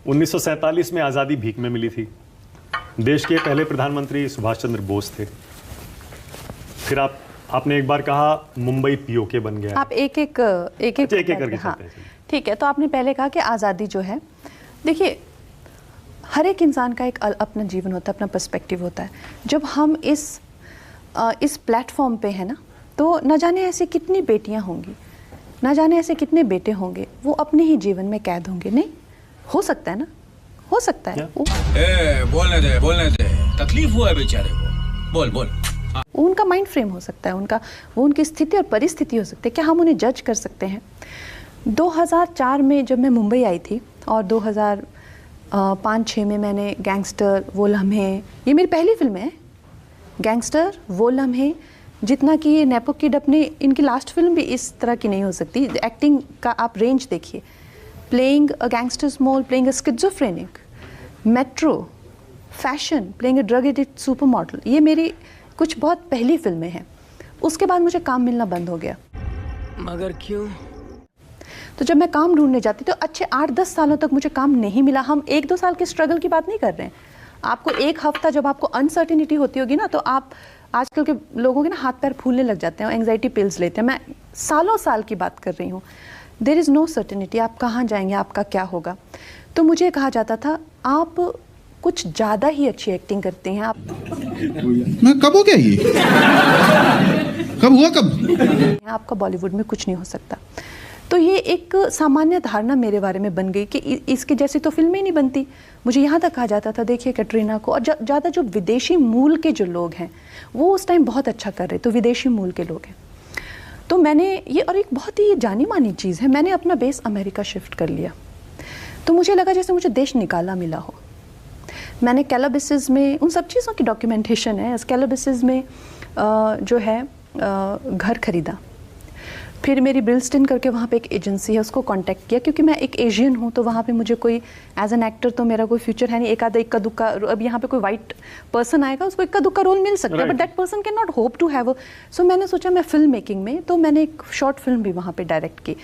1947 में आज़ादी भीख में मिली थी। देश के पहले प्रधानमंत्री सुभाष चंद्र बोस थे। फिर आपने एक बार कहा मुंबई पीओके बन गया। आप एक एक करके हाँ ठीक है। तो आपने पहले कहा कि आज़ादी जो है, देखिए हर एक इंसान का एक अपना जीवन होता है, अपना पर्सपेक्टिव होता है। जब हम इस प्लेटफॉर्म पे है ना, तो न जाने ऐसे कितनी बेटियां होंगी, न जाने ऐसे कितने बेटे होंगे, वो अपने ही जीवन में कैद होंगे। नहीं हो सकता है ना, हो सकता है। बोलने दे, तकलीफ हुआ है बेचारे को, बोल। उनका माइंड फ्रेम हो सकता है, वो उनकी स्थिति और परिस्थिति हो सकती है। क्या हम उन्हें जज कर सकते हैं? 2004 में जब मैं मुंबई आई थी और 2005-06 में मैंने गैंगस्टर, वो लम्हे, ये मेरी पहली फिल्म है। गैंगस्टर, वो लम्हे, जितना कि ये नेपो किड अपने, इनकी लास्ट फिल्म भी इस तरह की नहीं हो सकती। एक्टिंग का आप रेंज देखिए, playing a gangster small, playing a schizophrenic, metro, fashion, playing a drug addict super model, ये मेरी कुछ बहुत पहली फिल्में हैं। उसके बाद मुझे काम मिलना बंद हो गया। मगर क्यों? तो जब मैं काम ढूंढने जाती तो अच्छे 8-10 सालों तक मुझे काम नहीं मिला। हम 1-2 साल के स्ट्रगल की बात नहीं कर रहे हैं। आपको एक हफ्ता जब आपको अनसर्टिनिटी होती होगी ना, तो आप आजकल के लोगों के ना हाथ पैर फूलने लग जाते हैं, एंग्जाइटी पिल्स लेते हैं। मैं साल की बात कर रही हूँ। देयर इज़ नो सर्टिनिटी, आप कहाँ जाएंगे, आपका क्या होगा। तो मुझे कहा जाता था आप कुछ ज़्यादा ही अच्छी एक्टिंग करते हैं। आप मैं कब हो गया ये? कब? आपका बॉलीवुड में कुछ नहीं हो सकता। तो ये एक सामान्य धारणा मेरे बारे में बन गई कि इसके जैसी तो फिल्में ही नहीं बनती। मुझे यहाँ तक कहा जाता था, देखिए कैटरीना को, और ज़्यादा जो विदेशी मूल के जो लोग हैं वो उस टाइम बहुत अच्छा कर रहे, तो विदेशी मूल के लोग हैं। तो मैंने ये, और एक बहुत ही जानी मानी चीज़ है, मैंने अपना बेस अमेरिका शिफ्ट कर लिया। तो मुझे लगा जैसे मुझे देश निकाला मिला हो। मैंने कैलाबिसेस में, उन सब चीज़ों की डॉक्यूमेंटेशन है, कैलाबिसेस में जो है घर खरीदा। फिर मेरी ब्रिल्स्टन करके वहाँ पे एक एजेंसी है, उसको कांटेक्ट किया, क्योंकि मैं एक एशियन हूँ, तो वहाँ पे मुझे कोई एज एन एक्टर तो मेरा कोई फ्यूचर है नहीं। इक्का दुक्का, अब यहाँ पे कोई वाइट पर्सन आएगा, उसको इक्का दुक्का रोल मिल सकता है, but that person can not hope to have. So मैंने सोचा मैं फिल्म मेकिंग में, तो मैंने एक शॉर्ट फिल्म भी वहाँ पे डायरेक्ट की।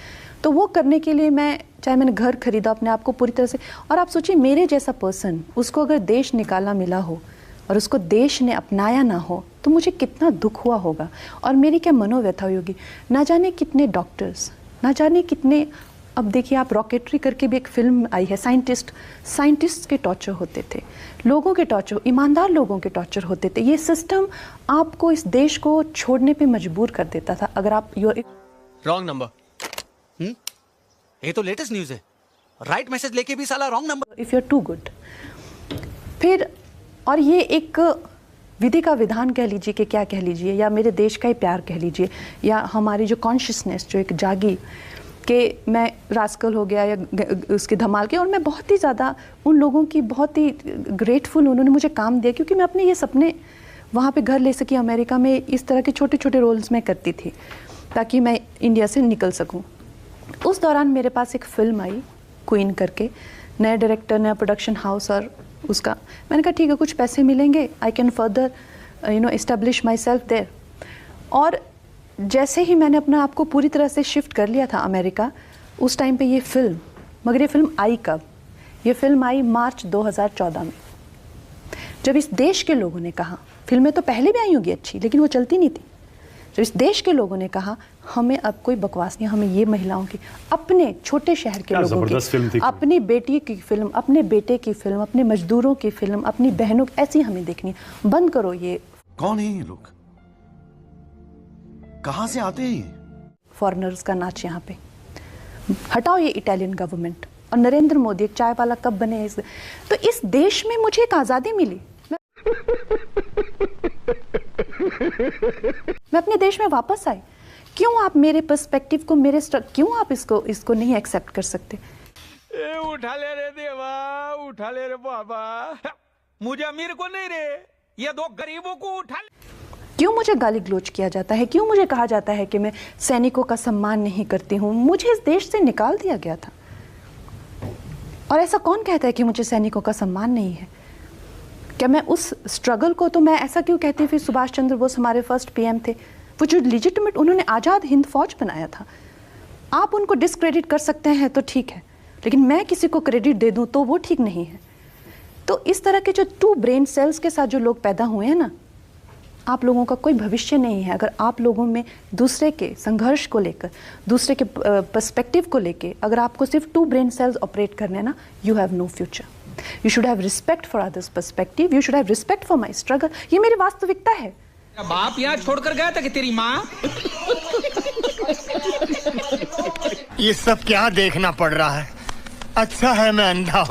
तो वो करने के लिए मैंने घर खरीदा अपने आप को पूरी तरह से। और आप सोचिए मेरे जैसा पर्सन, उसको अगर देश निकाला मिला हो और उसको देश ने अपनाया ना हो, तो मुझे कितना दुख हुआ होगा और मेरी क्या मनोव्यथा हुई होगी। ना जाने कितने डॉक्टर्स, ना जाने कितने, अब देखिए आप रॉकेटरी करके भी एक फिल्म आई है, साइंटिस्ट के टॉर्चर होते थे, लोगों के टॉर्चर, ईमानदार लोगों के टॉर्चर होते थे। ये सिस्टम आपको इस देश को छोड़ने पे मजबूर कर देता था। अगर आप रॉन्ग नंबर, ये तो लेटेस्ट न्यूज़ है। राइट मैसेज लेके भी साला wrong number. If you are too good, फिर, और ये एक विधि का विधान कह लीजिए कि क्या कह लीजिए, या मेरे देश का ही प्यार कह लीजिए, या हमारी जो कॉन्शियसनेस जो एक जागी कि मैं रास्कल हो गया या उसके धमाल के। और मैं बहुत ही ज़्यादा उन लोगों की बहुत ही ग्रेटफुल, उन्होंने मुझे काम दिया, क्योंकि मैं अपने ये सपने वहाँ पे घर ले सकी। अमेरिका में इस तरह के छोटे छोटे रोल्स मैं करती थी ताकि मैं इंडिया से निकल सकूँ। उस दौरान मेरे पास एक फ़िल्म आई क्वीन करके, नया डायरेक्टर, नया प्रोडक्शन हाउस, और उसका मैंने कहा ठीक है, कुछ पैसे मिलेंगे, I can further establish myself there. और जैसे ही मैंने अपना आप को पूरी तरह से शिफ्ट कर लिया था अमेरिका, उस टाइम पे ये फिल्म, मगर ये फिल्म आई कब? ये फिल्म आई मार्च 2014 में, जब इस देश के लोगों ने कहा, फिल्में तो पहले भी आई होंगी अच्छी, लेकिन वो चलती नहीं थी। जब इस देश के लोगों ने कहा हमें अब कोई बकवास नहीं, हमें ये महिलाओं की, अपने छोटे शहर के लोगों की, अपनी बेटी की फिल्म, अपने बेटे की फिल्म, अपने मजदूरों की फिल्म, अपनी बहनों की, ऐसी हमें देखनी। बंद करो ये। कौन है ये लोग? कहां से आते हैं? फॉरेनर्स का नाच यहाँ पे। हटाओ ये इटालियन गवर्नमेंट और नरेंद्र मोदी एक चाय वाला कब बने इस, तो इस देश में मुझे एक आज़ादी मिली। मैं अपने देश में वापस आई। क्यों आप मेरे पर्सपेक्टिव को, मेरे क्यों आप इसको नहीं एक्सेप्ट कर सकते? उठा ले रे देवा, उठा ले रे बाबा, मुझे अमीर को नहीं रे, ये दो गरीबों को उठा ले। क्यों मुझे गाली गलौज किया जाता है? क्यों मुझे कहा जाता है कि मैं सैनिकों का सम्मान नहीं करती हूँ? मुझे इस देश से निकाल दिया गया था, और ऐसा कौन कहता है कि मुझे सैनिकों का सम्मान नहीं है? क्या मैं उस स्ट्रगल को, तो मैं ऐसा क्यों कहती फिर सुभाष चंद्र बोस हमारे फर्स्ट पीएम थे, वो जो लिजिटिमेट, उन्होंने आज़ाद हिंद फौज बनाया था। आप उनको डिस्क्रेडिट कर सकते हैं तो ठीक है, लेकिन मैं किसी को क्रेडिट दे दूं तो वो ठीक नहीं है। तो इस तरह के जो 2 ब्रेन सेल्स के साथ जो लोग पैदा हुए हैं ना, आप लोगों का कोई भविष्य नहीं है अगर आप लोगों में दूसरे के संघर्ष को लेकर, दूसरे के पर्सपेक्टिव को लेकर अगर आपको सिर्फ 2 ब्रेन सेल्स ऑपरेट करने हैं ना, you have no future. You should have respect for others perspective, you should have respect for my struggle. ये मेरी वास्तविकता है। बाप यहाँ छोड़कर गया था कि तेरी माँ? ये सब क्या देखना पड़ रहा है? अच्छा है मैं अंधा हूँ।